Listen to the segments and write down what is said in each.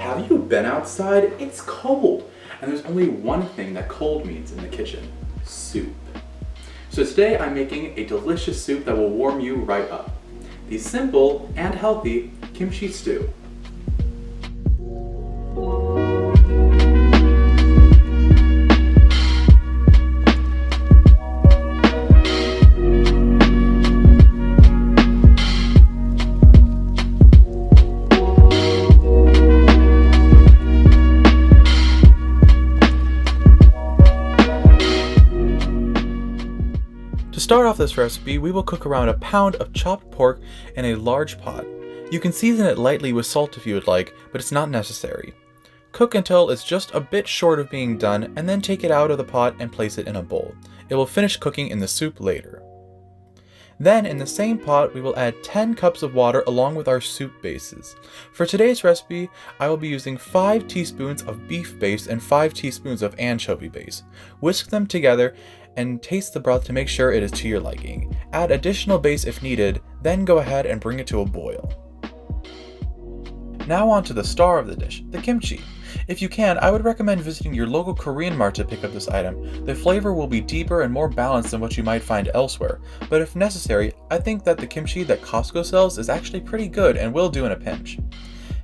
Have you been outside? It's cold, and there's only one thing that cold means in the kitchen: soup. So today I'm making a delicious soup that will warm you right up. The simple and healthy kimchi stew. To start off this recipe, we will cook around a pound of chopped pork in a large pot. You can season it lightly with salt if you would like, but it's not necessary. Cook until it's just a bit short of being done, and then take it out of the pot and place it in a bowl. It will finish cooking in the soup later. Then, in the same pot, we will add 10 cups of water along with our soup bases. For today's recipe, I will be using 5 teaspoons of beef base and 5 teaspoons of anchovy base. Whisk them together and taste the broth to make sure it is to your liking. Add additional base if needed, then go ahead and bring it to a boil. Now on to the star of the dish, the kimchi. If you can, I would recommend visiting your local Korean mart to pick up this item. The flavor will be deeper and more balanced than what you might find elsewhere, but if necessary, I think that the kimchi that Costco sells is actually pretty good and will do in a pinch.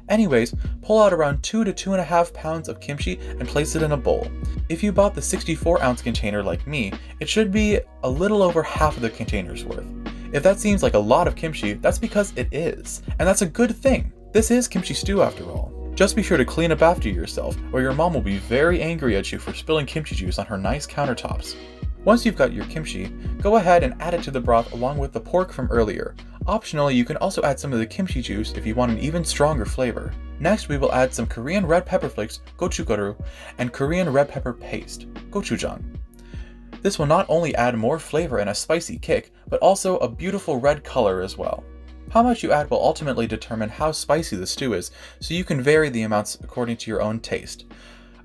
Anyways, pull out around 2 to 2.5 pounds of kimchi and place it in a bowl. If you bought the 64-ounce container like me, it should be a little over half of the container's worth. If that seems like a lot of kimchi, that's because it is, and that's a good thing. This is kimchi stew after all. Just be sure to clean up after yourself, or your mom will be very angry at you for spilling kimchi juice on her nice countertops. Once you've got your kimchi, go ahead and add it to the broth along with the pork from earlier. Optionally, you can also add some of the kimchi juice if you want an even stronger flavor. Next, we will add some Korean red pepper flakes, gochugaru, and Korean red pepper paste, gochujang. This will not only add more flavor and a spicy kick, but also a beautiful red color as well. How much you add will ultimately determine how spicy the stew is, so you can vary the amounts according to your own taste.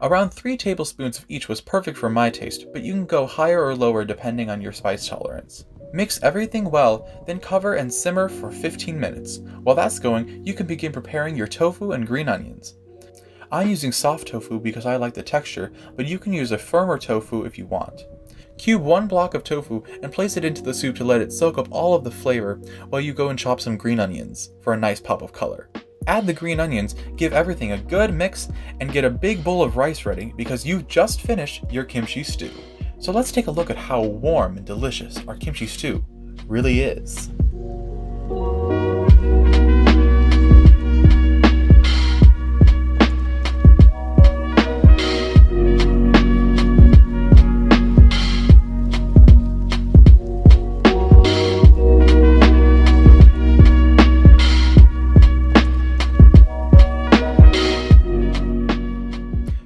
Around 3 tablespoons of each was perfect for my taste, but you can go higher or lower depending on your spice tolerance. Mix everything well, then cover and simmer for 15 minutes. While that's going, you can begin preparing your tofu and green onions. I'm using soft tofu because I like the texture, but you can use a firmer tofu if you want. Cube 1 block of tofu and place it into the soup to let it soak up all of the flavor while you go and chop some green onions for a nice pop of color. Add the green onions, give everything a good mix, and get a big bowl of rice ready because you've just finished your kimchi stew. So let's take a look at how warm and delicious our kimchi stew really is.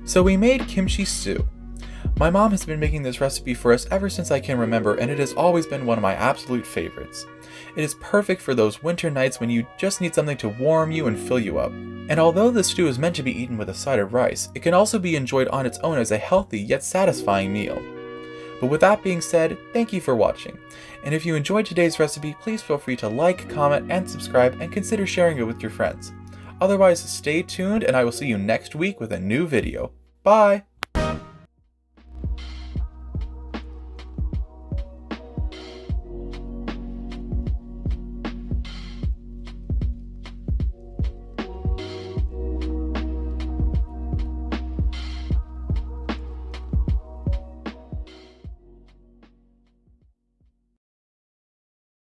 So we made kimchi stew. My mom has been making this recipe for us ever since I can remember, and it has always been one of my absolute favorites. It is perfect for those winter nights when you just need something to warm you and fill you up. And although the stew is meant to be eaten with a side of rice, it can also be enjoyed on its own as a healthy yet satisfying meal. But with that being said, thank you for watching. And if you enjoyed today's recipe, please feel free to like, comment, and subscribe, and consider sharing it with your friends. Otherwise, stay tuned and I will see you next week with a new video. Bye!